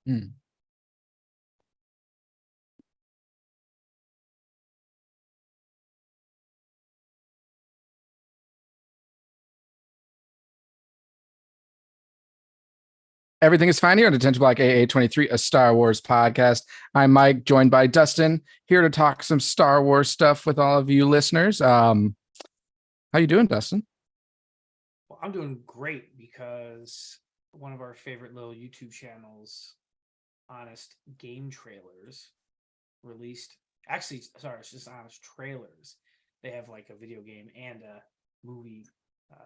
Mm. Everything is fine here on Detention Block AA23, a Star Wars podcast. I'm Mike, joined by Dustin, here to talk some Star Wars stuff with all of you listeners. How you doing, Dustin? Well, I'm doing great because one of our favorite little YouTube channels, Honest Game Trailers, released. Actually, sorry, it's just Honest Trailers. They have like a video game and a movie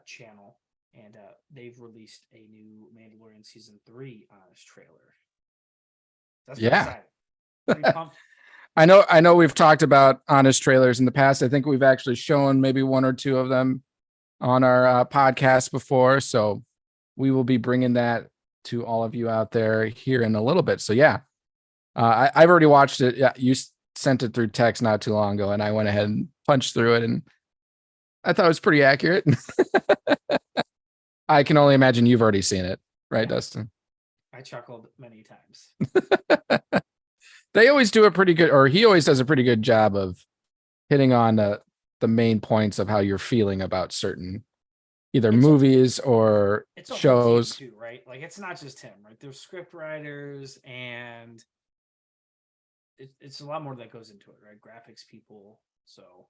channel. And they've released a new Mandalorian Season 3 Honest trailer. That's pretty exciting. Pretty pumped. I know we've talked about Honest trailers in the past. I think we've actually shown maybe one or two of them on our podcast before. So we will be bringing that to all of you out there here in a little bit. So yeah, I've already watched it. Yeah, you sent it through text not too long ago, and I went ahead and punched through it, and I thought it was pretty accurate. I can only imagine you've already seen it, right, Dustin? I chuckled many times. They always do a pretty good, or he always does a pretty good job of hitting on the main points of how you're feeling about certain either movies or shows. Too, right? Like, it's not just him, right? There's script writers, and it's a lot more that goes into it, right? Graphics people. So,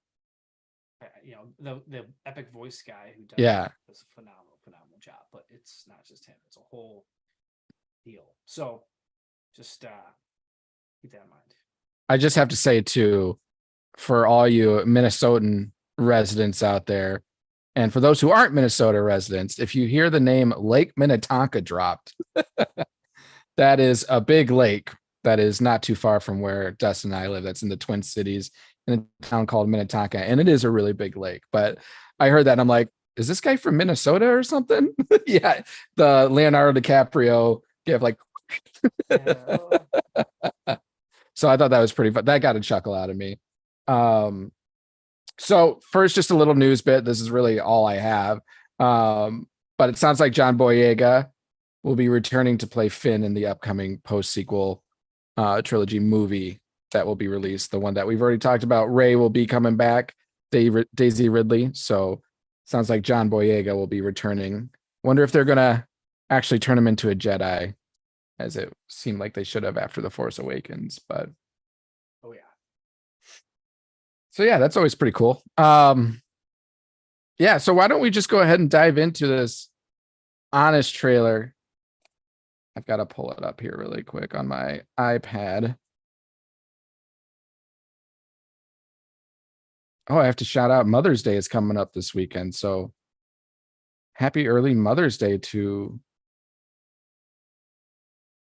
you know, the epic voice guy who does a phenomenal job, but it's not just him, it's a whole deal. So just keep that in mind. I just have to say too, for all you Minnesotan residents out there, and for those who aren't Minnesota residents, if you hear the name Lake Minnetonka dropped, that is a big lake that is not too far from where Dustin and I live. That's in the Twin Cities in a town called Minnetonka, and it is a really big lake. But I heard that and I'm like, is this guy from Minnesota or something? Yeah, the Leonardo DiCaprio gave like. So I thought that was pretty fun. That got a chuckle out of me. So first, just a little news bit. This is really all I have. But it sounds like John Boyega will be returning to play Finn in the upcoming post-sequel trilogy movie that will be released. The one that we've already talked about. Rey will be coming back. Daisy Ridley. So sounds like John Boyega will be returning. Wonder if they're gonna actually turn him into a Jedi, as it seemed like they should have after The Force Awakens. But oh yeah. So yeah, that's always pretty cool. Yeah. So why don't we just go ahead and dive into this Honest trailer? I've got to pull it up here really quick on my iPad. Oh, I have to shout out Mother's Day is coming up this weekend. So happy early Mother's Day to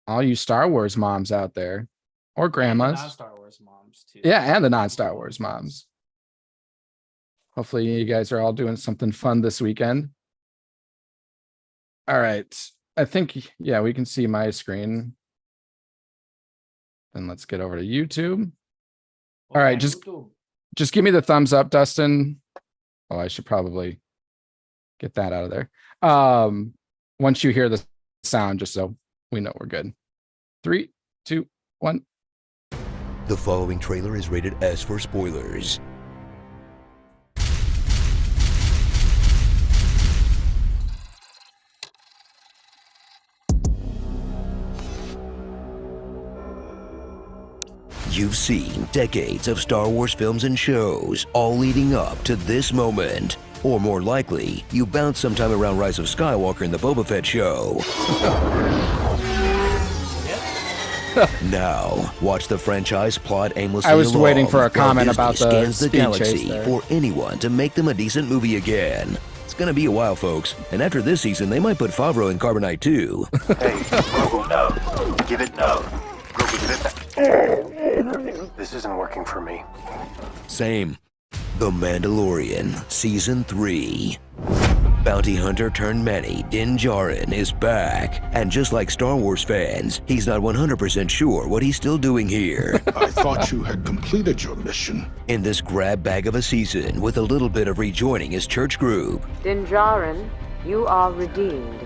all you Star Wars moms out there, or grandmas. Non-Star Wars moms too. Yeah, and the non-Star Wars moms. Hopefully you guys are all doing something fun this weekend. All right. I think, yeah, we can see my screen. Then let's get over to YouTube. All right, just give me the thumbs up, Dustin. Oh, I should probably get that out of there. Once you hear the sound, just so we know we're good. 3, 2, 1. The following trailer is rated S for spoilers. You've seen decades of Star Wars films and shows, all leading up to this moment. Or more likely, you bounced sometime around Rise of Skywalker in the Boba Fett show. Now, watch the franchise plot aimlessly. I was waiting for a comment Disney about the scans the speed galaxy chase there. for anyone to make them a decent movie again. It's gonna be a while, folks. And after this season, they might put Favreau in Carbonite too. Hey, Grogu, no. Give it no. Grogu, give it back. This isn't working for me. Same. The Mandalorian, Season 3. Bounty hunter turned Manny, Din Djarin, is back. And just like Star Wars fans, he's not 100% sure what he's still doing here. I thought you had completed your mission. In this grab bag of a season, with a little bit of rejoining his church group. Din Djarin, you are redeemed.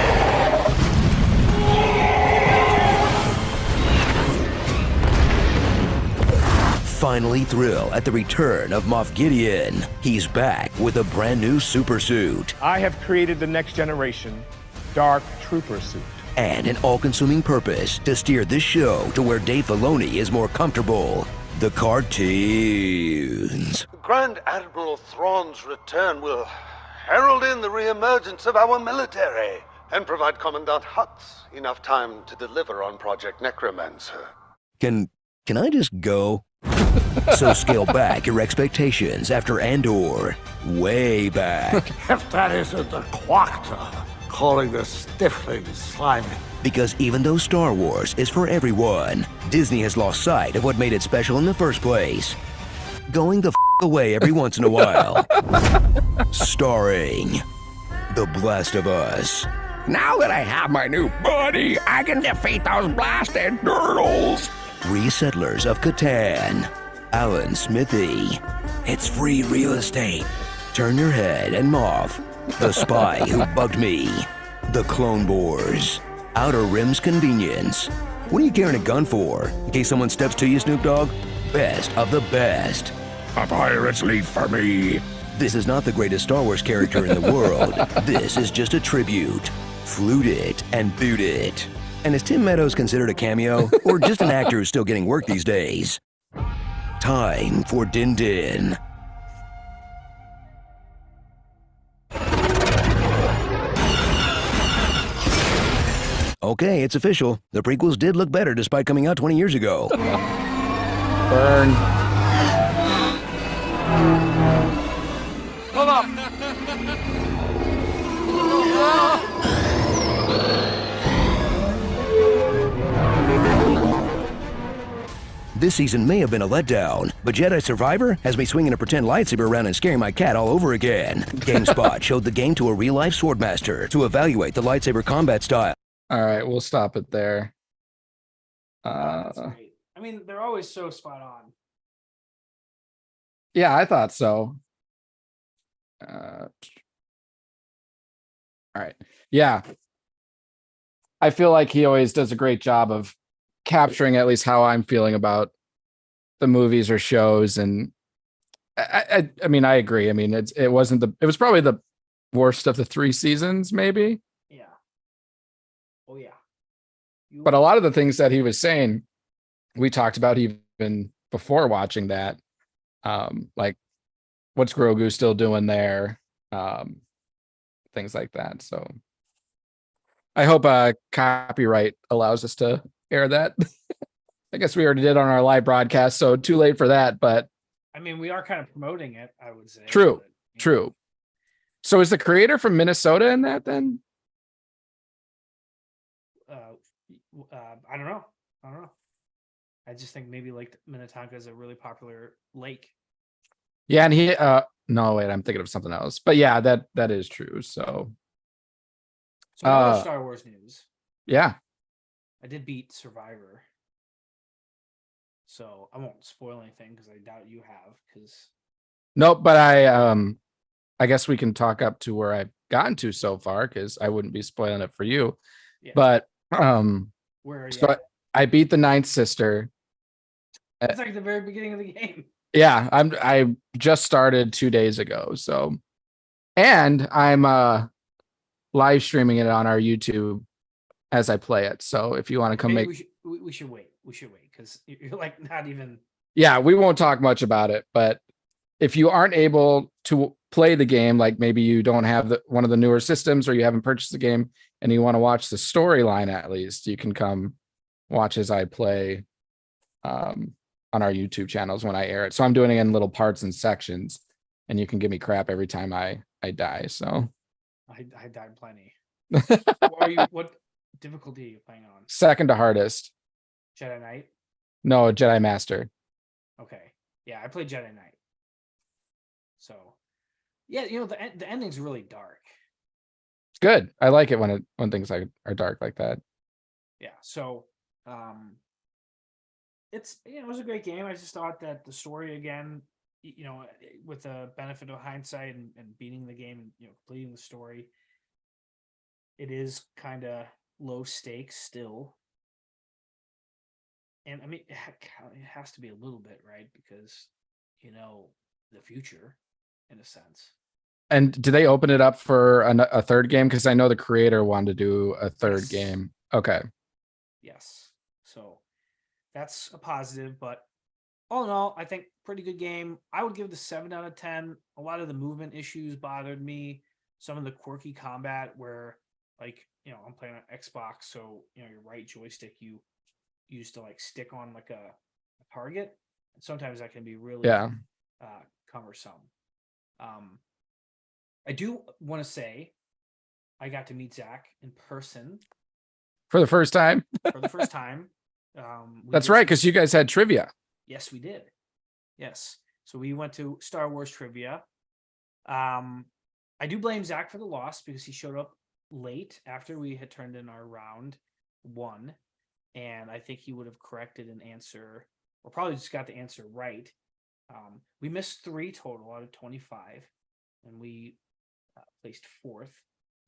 finally thrill at the return of Moff Gideon. He's back with a brand new super suit. I have created the next generation Dark Trooper suit. And an all-consuming purpose to steer this show to where Dave Filoni is more comfortable. The cartoons. Grand Admiral Thrawn's return will herald in the re-emergence of our military and provide Commandant Hux enough time to deliver on Project Necromancer. Can I just go? So scale back your expectations after Andor. Way back. If that isn't the Quacta calling the stifling slimy. Because even though Star Wars is for everyone, Disney has lost sight of what made it special in the first place. Going the away every once in a while. Starring The Blast of Us. Now that I have my new buddy, I can defeat those blasted turtles. Resettlers of Catan. Alan Smithy. It's free real estate. Turn Your Head and Moff. The Spy Who Bugged Me. The Clone Wars. Outer Rim's Convenience. What are you carrying a gun for? In case someone steps to you, Snoop Dogg? Best of the best. A pirate's leave for me. This is not the greatest Star Wars character in the world. This is just a tribute. Flute it and boot it. And is Tim Meadows considered a cameo? Or just an actor who's still getting work these days? Time for Din Din. Okay, it's official. The prequels did look better despite coming out 20 years ago. Burn. Hold up. This season may have been a letdown, but Jedi Survivor has me swinging a pretend lightsaber around and scaring my cat all over again. GameSpot showed the game to a real-life swordmaster to evaluate the lightsaber combat style. All right, we'll stop it there. That's great. I mean, they're always so spot on. Yeah, I thought so. All right. Yeah. I feel like he always does a great job of capturing at least how I'm feeling about the movies or shows. And I mean, I agree. I mean, it was probably the worst of the 3 seasons, maybe. Yeah. Oh yeah. But a lot of the things that he was saying, we talked about even before watching that. Like what's Grogu still doing there? Things like that. So I hope copyright allows us to air that. I guess we already did on our live broadcast, so too late for that. But I mean, we are kind of promoting it, I would say. True, but, true. So is the creator from Minnesota in that then? I don't know. I just think maybe like Minnetonka is a really popular lake. Yeah, and he no wait, I'm thinking of something else. But yeah, that is true. So other Star Wars news. Yeah. I did beat Survivor. So I won't spoil anything because I doubt you have. Nope, but I guess we can talk up to where I've gotten to so far because I wouldn't be spoiling it for you. Yeah. But where are you so I beat the ninth sister. It's like the very beginning of the game. Yeah, I just started 2 days ago. So, and I'm live streaming it on our YouTube as I play it. So if you want to come we should wait because you're like not even. Yeah, we won't talk much about it, but if you aren't able to play the game, like maybe you don't have one of the newer systems or you haven't purchased the game and you want to watch the storyline, at least you can come watch as I play on our YouTube channels when I air it. So I'm doing it in little parts and sections, and you can give me crap every time I die. So I died plenty. What difficulty are you playing on? Second to hardest. Jedi Knight? No, Jedi Master. Okay. Yeah, I played Jedi Knight. So, yeah, the ending's really dark. It's good. I like it when things are dark like that. Yeah. So, it was a great game. I just thought that the story again, with the benefit of hindsight and beating the game and completing the story, it is kind of low stakes still. And I mean, it has to be a little bit, right? Because, the future, in a sense. And do they open it up for a third game? Because I know the creator wanted to do a third game. Okay. Yes. So that's a positive, but all in all, I think pretty good game. I would give it a 7 out of 10. A lot of the movement issues bothered me. Some of the quirky combat where, like, I'm playing on Xbox, so your right joystick you use to like stick on like a target. And sometimes that can be really cumbersome. I do want to say I got to meet Zach in person for the first time. That's right, because you guys had trivia. Yes, we did. Yes. So we went to Star Wars trivia. I do blame Zach for the loss because he showed up late after we had turned in our round 1. And I think he would have corrected an answer, or probably just got the answer right. We missed 3 total out of 25, and we placed 4th.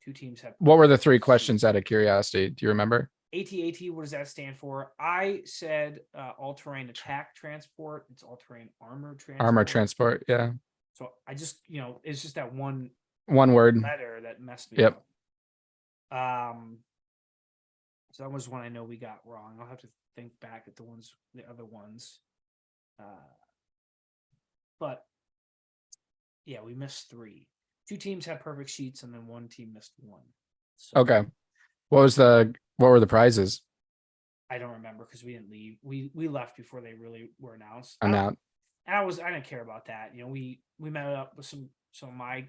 2 teams have. What were the 3 questions out of curiosity? Do you remember? AT-AT, what does that stand for? I said all-terrain attack transport. It's all-terrain armor transport. Armor transport, yeah. So I just, it's just that one word letter that messed me up. So that was one I know we got wrong. I'll have to think back at the other ones. But yeah, we missed 3. 2 teams had perfect sheets, and then 1 team missed 1. So, okay. What were the prizes? I don't remember because we didn't leave. We left before they really were announced. And I didn't care about that. We met up with some of my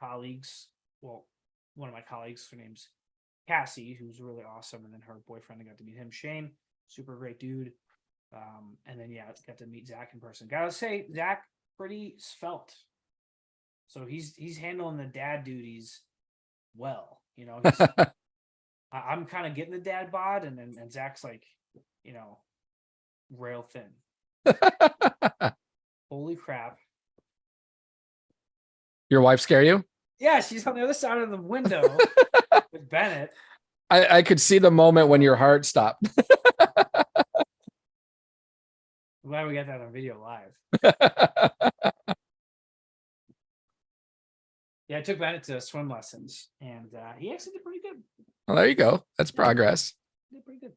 colleagues. Well, one of my colleagues, her name's Cassie, who's really awesome, and then her boyfriend, I got to meet him, Shane, super great dude. And then got to meet Zach in person. Gotta say, Zach pretty svelte, so he's handling the dad duties well. I'm kind of getting the dad bod, and Zach's like, rail thin. Holy crap! Your wife scare you? Yeah, she's on the other side of the window with Bennett. I could see the moment when your heart stopped. I'm glad we got that on video live. Yeah, I took Bennett to swim lessons, and he actually did pretty good. Well, there you go. That's progress. Did pretty good.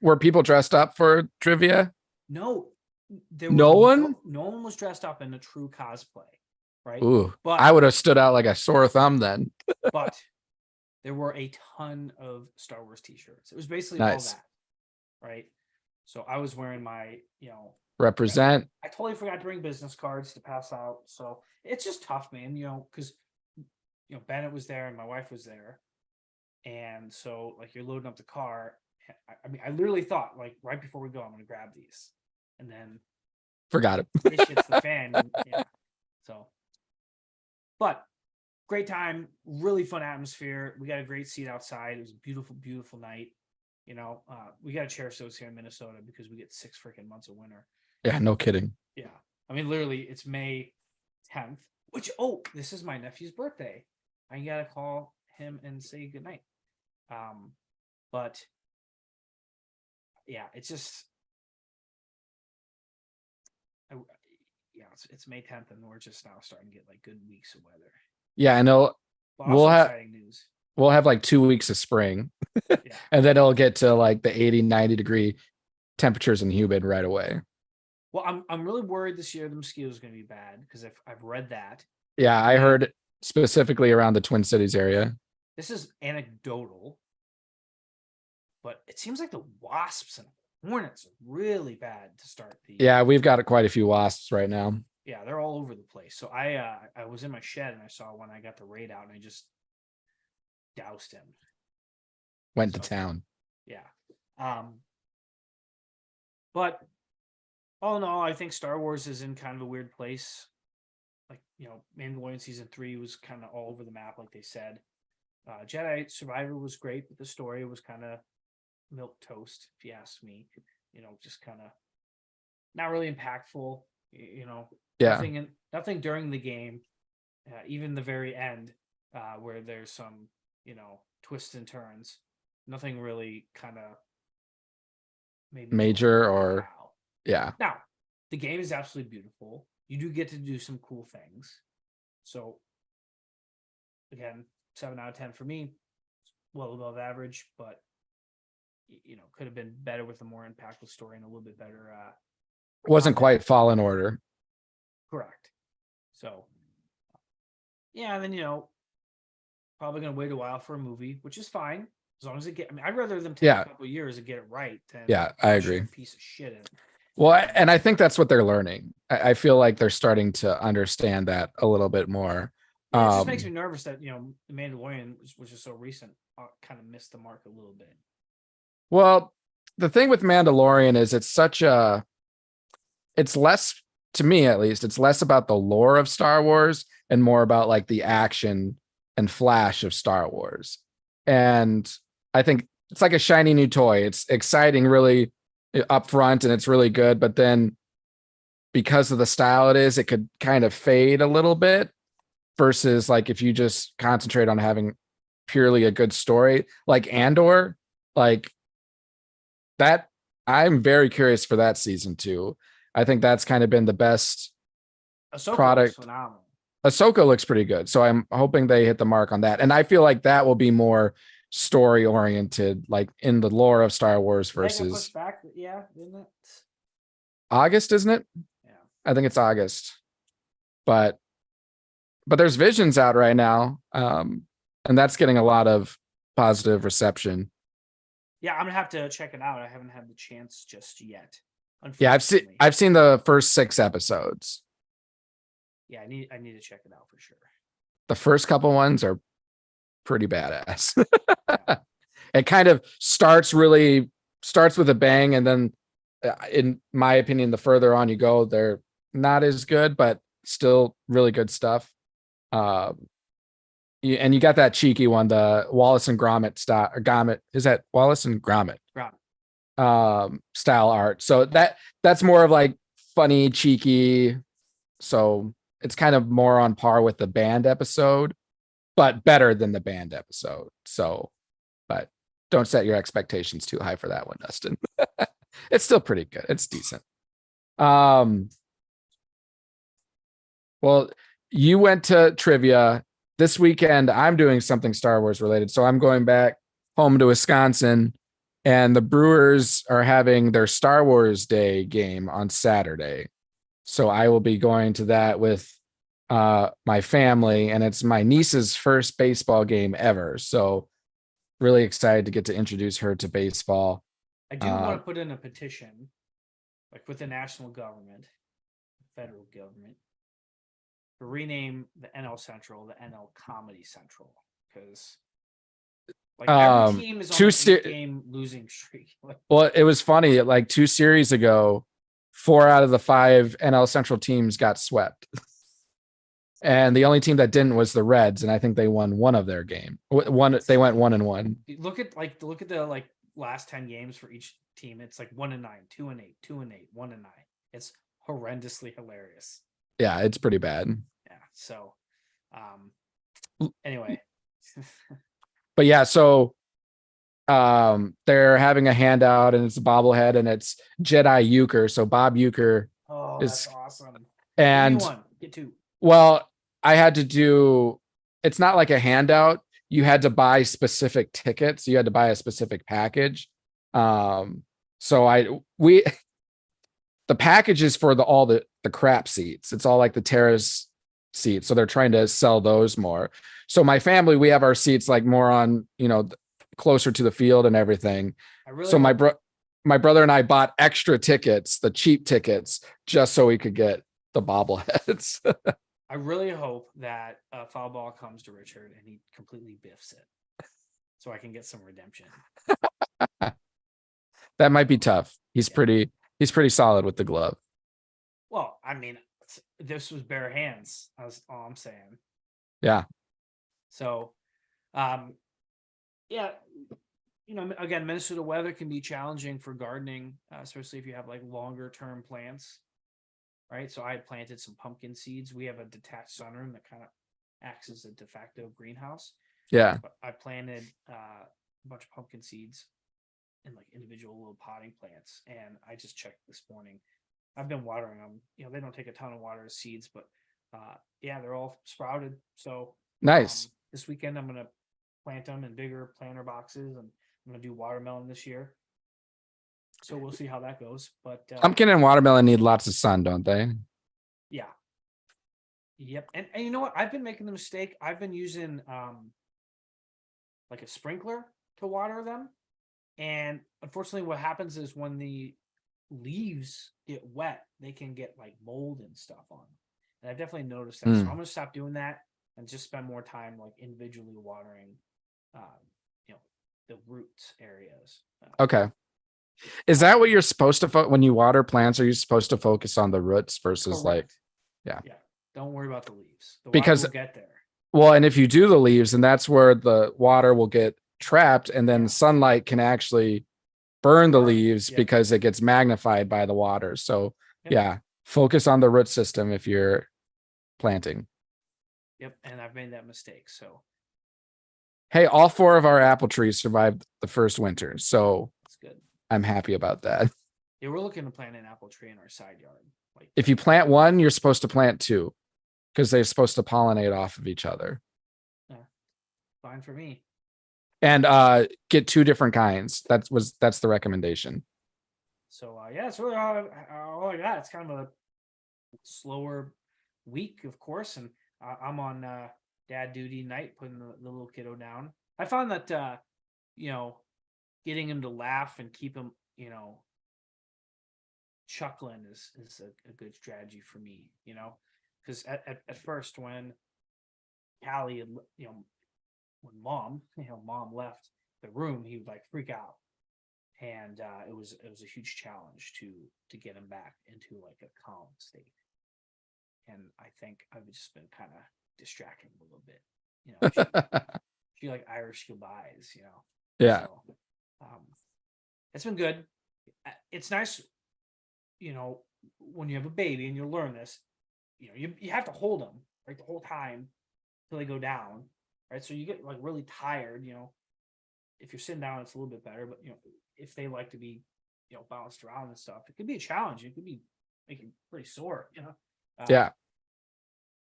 Were people dressed up for trivia? No. No one was dressed up in a true cosplay. Right. Ooh, but I would have stood out like a sore thumb then. But there were a ton of Star Wars t-shirts. It was basically nice. all that. Right. So I was wearing my, represent. I totally forgot to bring business cards to pass out. So it's just tough, man, because Bennett was there and my wife was there. And so like you're loading up the car. I literally thought like right before we go, I'm gonna grab these. And then forgot it. It shits the fan. Yeah. So but great time, really fun atmosphere. We got a great seat outside. It was a beautiful, beautiful night. We got to cherish those here in Minnesota because we get 6 freaking months of winter. Yeah, no kidding. Yeah. I mean, literally, it's May 10th, which, this is my nephew's birthday. I got to call him and say goodnight. But yeah, it's just, it's May 10th and we're just now starting to get like good weeks of weather. Yeah, I know. We'll have like 2 weeks of spring and then it'll get to like the 80, 90 degree temperatures and humid right away. Well, I'm really worried this year the mosquitoes are going to be bad because I've read that. Yeah, I heard specifically around the Twin Cities area. This is anecdotal, but it seems like the wasps and hornets are really bad to start the year. Yeah, we've got quite a few wasps right now. Yeah, they're all over the place. So I was in my shed and I saw one. I got the raid out and I just doused him. Went to town. Yeah. But all in all, I think Star Wars is in kind of a weird place. Like, Mandalorian season 3 was kind of all over the map, like they said. Jedi Survivor was great, but the story was kind of milk toast, if you ask me. Just kind of not really impactful. Yeah. Nothing during the game, even the very end, where there's some, twists and turns. Nothing really kind of maybe major a or while. yeah. Now, the game is absolutely beautiful. You do get to do some cool things. So, again, 7 out of 10 for me. Well above average, but could have been better with a more impactful story and a little bit better. Wasn't combat. quite Fallen Order. Correct. So, yeah, and then probably gonna wait a while for a movie, which is fine as long as it get. I mean, I'd rather them take a couple of years to get it right than I agree. a piece of shit in. Well, and I think that's what they're learning. I feel like they're starting to understand that a little bit more. Yeah, it just makes me nervous that the Mandalorian, which is so recent, kind of missed the mark a little bit. Well, the thing with Mandalorian is it's less, to me at least, it's less about the lore of Star Wars and more about like the action and flash of Star Wars. And I think it's like a shiny new toy. It's exciting, really upfront, and it's really good. But then because of the style it could kind of fade a little bit versus like if you just concentrate on having purely a good story, like Andor, like that. I'm very curious for that season 2. I think that's kind of been the best Ahsoka product. looks phenomenal. Ahsoka looks pretty good. So I'm hoping they hit the mark on that. And I feel like that will be more story oriented, like in the lore of Star Wars versus Pushed back, yeah, isn't it? August, isn't it? Yeah. I think it's August. But there's Visions out right now. And that's getting a lot of positive reception. Yeah, I'm gonna have to check it out. I haven't had the chance just yet. Yeah, I've seen the first 6 episodes. Yeah, I need to check it out for sure. The first couple ones are pretty badass. It kind of starts with a bang, and then in my opinion, the further on you go, they're not as good, but still really good stuff. And you got that cheeky one, the Wallace and Gromit style. Gromit, is that Wallace and Gromit? Style art. So that's more of like funny, cheeky. So it's kind of more on par with the band episode, but better than the band episode. So, but don't set your expectations too high for that one, Dustin. It's still pretty good. It's decent. Well, you went to trivia this weekend. I'm doing something Star Wars related. So I'm going back home to Wisconsin, and the Brewers are having their Star Wars Day game on Saturday. So I will be going to that with my family, and it's my niece's first baseball game ever. So really excited to get to introduce her to baseball. I do want to put in a petition, like with the national government, federal government, to rename the NL Central the NL Comedy Central, because like every team is on an 8-game losing streak. Well, it was funny. Like 2 series ago, 4 out of the 5 NL Central teams got swept, and the only team that didn't was the Reds, and I think they won one of their game. They went 1-1. Look at the last 10 games for each team. It's like 1-9, 2-8, 2-8, 1-9. It's horrendously hilarious. Yeah, it's pretty bad. Yeah. So, anyway. But yeah, so they're having a handout, and it's a bobblehead, and it's Jedi Uecker. So Bob Uecker that's awesome. And Get 2. Well, I had to do. It's not like a handout. You had to buy specific tickets. You had to buy a specific package. So the package is for all the crap seats. It's all like the terrace seats. So they're trying to sell those more. So my family, we have our seats like more on, closer to the field and everything. My brother and I bought extra tickets, the cheap tickets, just so we could get the bobbleheads. I really hope that foul ball comes to Richard and he completely biffs it, so I can get some redemption. That might be tough. He's pretty solid with the glove. Well, I mean, this was bare hands. That's all I'm saying. Yeah. So, yeah, again, Minnesota weather can be challenging for gardening, especially if you have like longer term plants. Right. So I had planted some pumpkin seeds. We have a detached sunroom that kind of acts as a de facto greenhouse. Yeah. But I planted a bunch of pumpkin seeds in like individual little potting plants. And I just checked this morning. I've been watering them. They don't take a ton of water as seeds, but yeah, they're all sprouted. So nice. This weekend I'm gonna plant them in bigger planter boxes, and I'm gonna do watermelon this year. So we'll see how that goes. But pumpkin and watermelon need lots of sun, don't they? Yeah. Yep. And you know what? I've been making the mistake. I've been using like a sprinkler to water them. And unfortunately, what happens is when the leaves get wet, they can get like mold and stuff on them. And I've definitely noticed that. So I'm gonna stop doing that and just spend more time like individually watering the roots areas. Okay. Is that what you're supposed to when you water plants? Are you supposed to focus on the roots versus Correct. yeah? Don't worry about the leaves. The Because water will get there. Well, and if you do the leaves, and that's where the water will get trapped, and then sunlight can actually burn the leaves because it gets magnified by the water. So yeah, focus on the root system if you're planting. Yep, and I've made that mistake. So hey, all 4 of our apple trees survived the first winter, so that's good. I'm happy about that. Yeah, we're looking to plant an apple tree in our side yard. Like if you plant 1, you're supposed to plant 2 because they're supposed to pollinate off of each other. Yeah, fine for me. And get 2 different kinds. That's the recommendation. So yeah, it's really all I got. It's kind of a slower week, of course, and I'm on dad duty night, putting the little kiddo down. I found that getting him to laugh and keep him chuckling is a good strategy for me, because at first when Callie had, when mom left the room, he would like freak out, and it was a huge challenge to get him back into like a calm state. And I think I've just been kind of distracting him a little bit, she like Irish goodbyes, Yeah. So, it's been good. It's nice, when you have a baby, and you'll learn this, you have to hold them right the whole time till they go down, right? So you get like really tired, if you're sitting down, it's a little bit better, but if they like to be, bounced around and stuff, it could be a challenge. It could be making pretty sore, Yeah.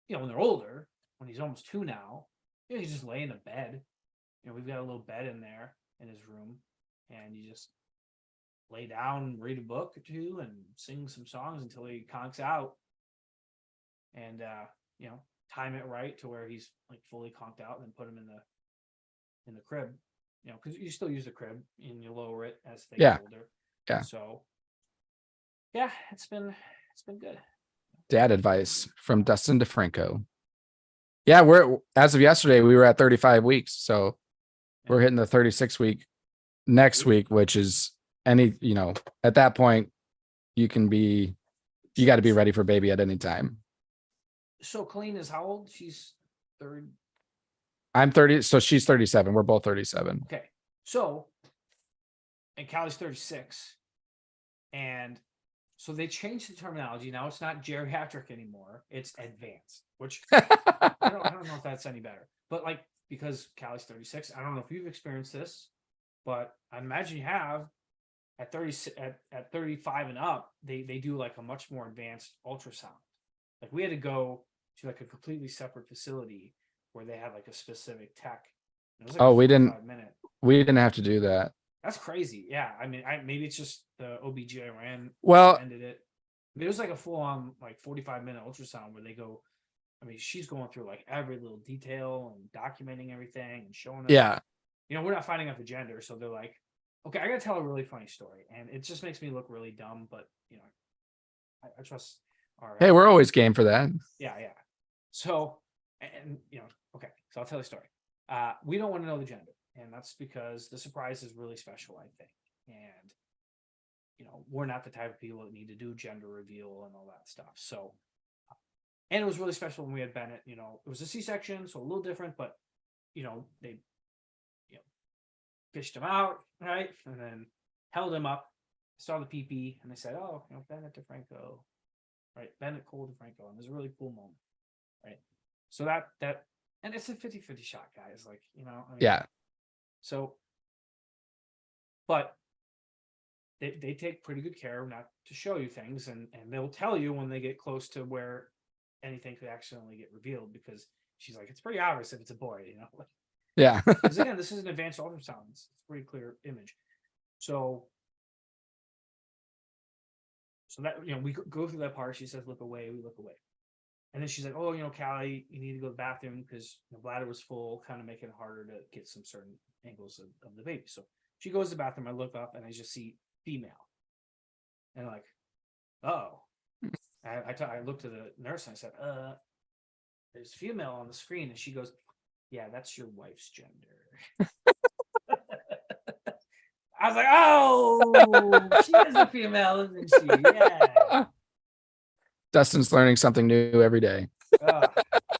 When they're older, when he's almost 2 now, he's just laying in bed. We've got a little bed in there in his room, and you just lay down, read a book or 2, and sing some songs until he conks out, and time it right to where he's like fully conked out, and then put him in the crib, because you still use the crib and you lower it as they get older. Yeah. So yeah, it's been good. Dad advice from Dustin DeFranco. Yeah, we're as of yesterday, we were at 35 weeks. So we're hitting the 36 week next week, which is at that point, you got to be ready for baby at any time. So Colleen is how old? She's 30. I'm 30. So she's 37. We're both 37. Okay. So, and Callie's 36. And so they changed the terminology. Now it's not geriatric anymore. It's advanced, which I don't know if that's any better. But like, because Callie's 36, I don't know if you've experienced this, but I imagine you have. At 30, at 35 and up, they do like a much more advanced ultrasound. Like we had to go to like a completely separate facility where they had like a specific tech. Like we didn't have to do that. That's crazy. Yeah. I mean, maybe it's just the OBGYN ended it. It was like a full on like 45-minute ultrasound where they go, she's going through like every little detail and documenting everything and showing us. Yeah. We're not finding out the gender. So they're like, okay, I got to tell a really funny story. And it just makes me look really dumb, but I trust our. Hey, we're always game for that. Yeah. So, and okay, so I'll tell you a story. We don't want to know the gender, and that's because the surprise is really special, I think. And we're not the type of people that need to do gender reveal and all that stuff. So, and it was really special when we had Bennett. It was a C-section, so a little different, but they fished him out, right, and then held him up, saw the pee-pee, and they said, "Oh, Bennett DeFranco, right? Bennett Cole DeFranco," and it was a really cool moment, right? So that, and it's a 50-50 shot, guys. Like, yeah. So, but they take pretty good care not to show you things, and they'll tell you when they get close to where anything could accidentally get revealed, because she's like, it's pretty obvious if it's a boy, you know. Yeah. Because again, this is an advanced ultrasound. It's a pretty clear image. So that, you know, we go through that part. She says, look away. We look away. And then she's like, oh, you know, Callie, you need to go to the bathroom because the bladder was full, kind of making it harder to get some certain angles of the baby. So she goes to the bathroom. I look up and I just see female. And I'm like, oh. I looked to the nurse and I said, there's female on the screen. And she goes, yeah, that's your wife's gender. I was like, oh, she is a female, isn't she? Yeah. Dustin's learning something new every day.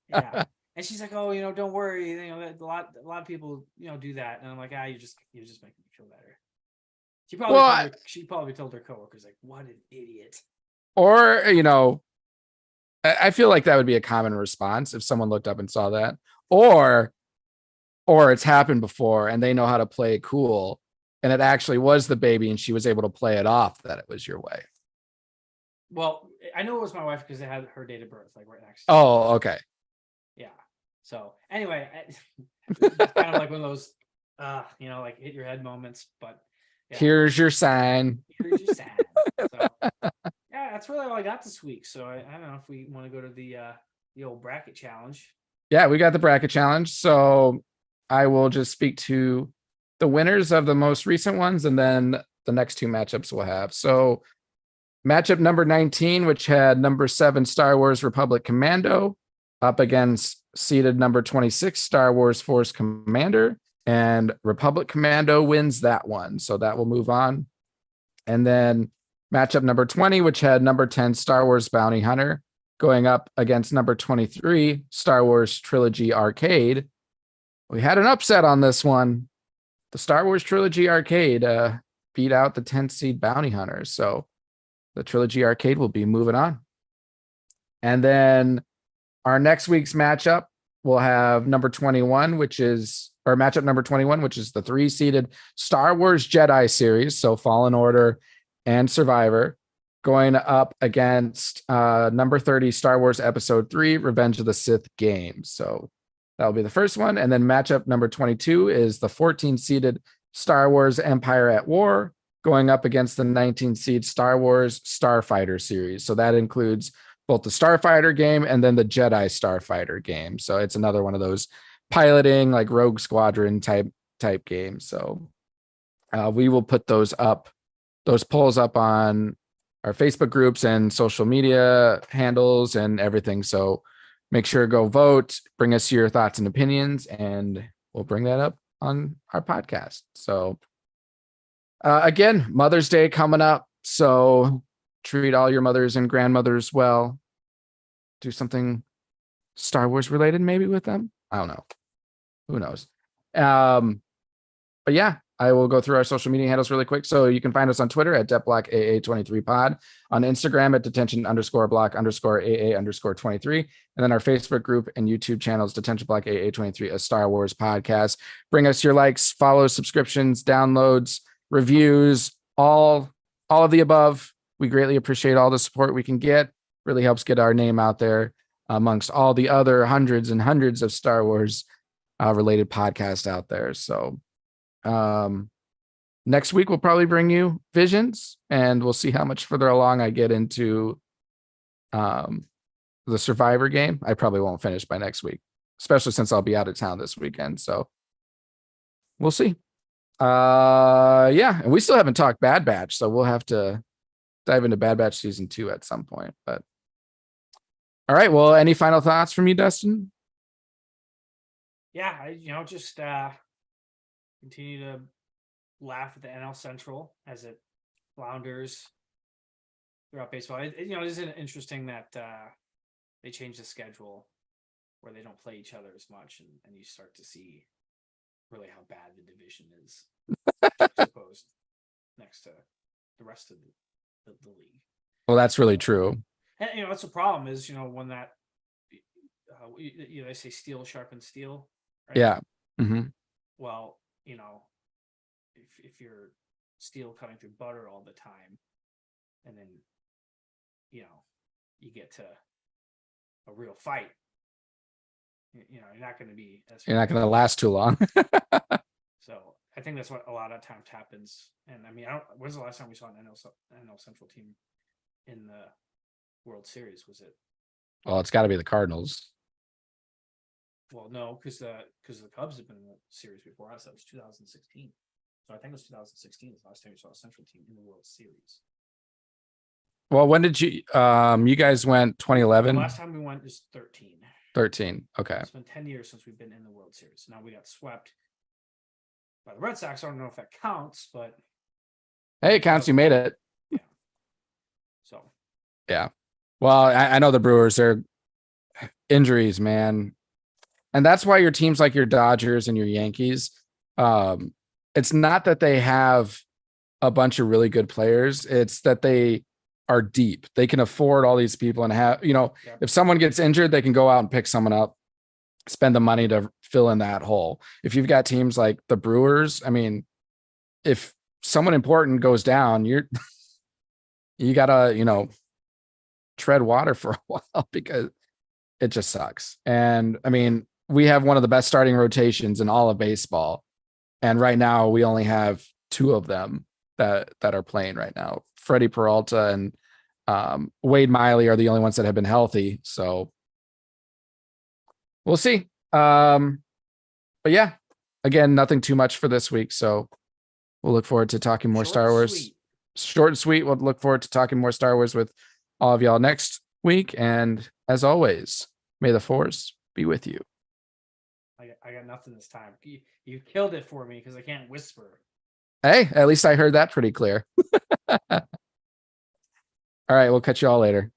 Yeah. And she's like, oh, you know, don't worry. You know, a lot of people, you know, do that. And I'm like, you're just making me feel better. She probably told her coworkers, like, what an idiot. Or, you know, I feel like that would be a common response if someone looked up and saw that. Or it's happened before and they know how to play it cool. And it actually was the baby and she was able to play it off that it was your wife. Well, I know it was my wife because they had her date of birth, like right next. Oh, okay. Yeah. So anyway, it's kind of like one of those, you know, like hit your head moments. But yeah. Here's your sign. Here's your sign. So, yeah, that's really all I got this week. So I don't know if we want to go to the old bracket challenge. Yeah, we got the bracket challenge. So I will just speak to the winners of the most recent ones, and then the next two matchups we'll have. So matchup number 19, which had number 7 Star Wars Republic Commando up against seeded number 26 Star Wars Force Commander, and Republic Commando wins that one. So that will move on. And then matchup number 20, which had number 10 Star Wars Bounty Hunter going up against number 23 Star Wars Trilogy Arcade. We had an upset on this one. The Star Wars Trilogy Arcade beat out the 10th seed Bounty Hunters. So the Trilogy Arcade will be moving on. And then our next week's matchup will have number 21, matchup number 21, which is the 3-seeded Star Wars Jedi series. So Fallen Order and Survivor, going up against number 30 Star Wars Episode 3 Revenge of the Sith game. So that'll be the first one. And then matchup number 22 is the 14-seeded Star Wars Empire at War going up against the 19-seed Star Wars Starfighter series. So that includes both the Starfighter game and then the Jedi Starfighter game. So it's another one of those piloting, like Rogue Squadron type games. So we will put those polls up on our Facebook groups and social media handles and everything. So make sure to go vote, bring us your thoughts and opinions, and we'll bring that up on our podcast. So again, Mother's Day coming up. So treat all your mothers and grandmothers well. Do something Star Wars related maybe with them. I don't know. Who knows? But yeah, I will go through our social media handles really quick. So you can find us on Twitter at DetBlock AA23pod, on Instagram at detention_block_AA_23, and then our Facebook group and YouTube channels, Detention Block AA23, a Star Wars podcast. Bring us your likes, follows, subscriptions, downloads, reviews, all of the above. We greatly appreciate all the support we can get. Really helps get our name out there amongst all the other hundreds and hundreds of Star Wars related podcasts out there. So next week we'll probably bring you Visions, and we'll see how much further along I get into the Survivor game. I probably won't finish by next week, especially since I'll be out of town this weekend. So we'll see. Yeah, and we still haven't talked Bad Batch, so we'll have to dive into Bad Batch season 2 at some point. But all right, well, any final thoughts from you, Dustin? Yeah, just continue to laugh at the NL Central as it flounders throughout baseball. It isn't interesting that they changed the schedule where they don't play each other as much, and you start to see really how bad the division is supposed next to the rest of the league. Well, that's really true. And that's the problem is when that they say steel sharpens steel, right? Yeah. Mm-hmm. Well, if you're steel cutting through butter all the time, and then you get to a real fight. You're not going to be as You're not going to last too long. So I think that's what a lot of times happens. And I mean, when's the last time we saw an NL Central team in the World Series? Was it? Well, it's got to be the Cardinals. Well, no, because the Cubs have been in the series before us. That was 2016. So I think it was 2016 is the last time we saw a Central team in the World Series. Well, when did you guys went 2011? The last time we went is 13. 13. Okay. It's been 10 years since we've been in the World Series. Now we got swept by the Red Sox. I don't know if that counts, but hey, it counts. You made it. Yeah. So. Yeah. Well, I know the Brewers, they're injuries, man. And that's why your teams like your Dodgers and your Yankees, it's not that they have a bunch of really good players. It's that they are deep. They can afford all these people and have, if someone gets injured, they can go out and pick someone up, spend the money to fill in that hole. If you've got teams like the Brewers, I mean, if someone important goes down, you gotta, tread water for a while because it just sucks. And I mean, we have one of the best starting rotations in all of baseball. And right now we only have two of them that are playing right now. Freddie Peralta and Wade Miley are the only ones that have been healthy. So we'll see. But yeah, again, nothing too much for this week. So we'll look forward to talking more Star Wars. Short and sweet. We'll look forward to talking more Star Wars with all of y'all next week. And as always, may the Force be with you. I got nothing this time. You killed it for me because I can't whisper. Hey, at least I heard that pretty clear. All right, we'll catch you all later.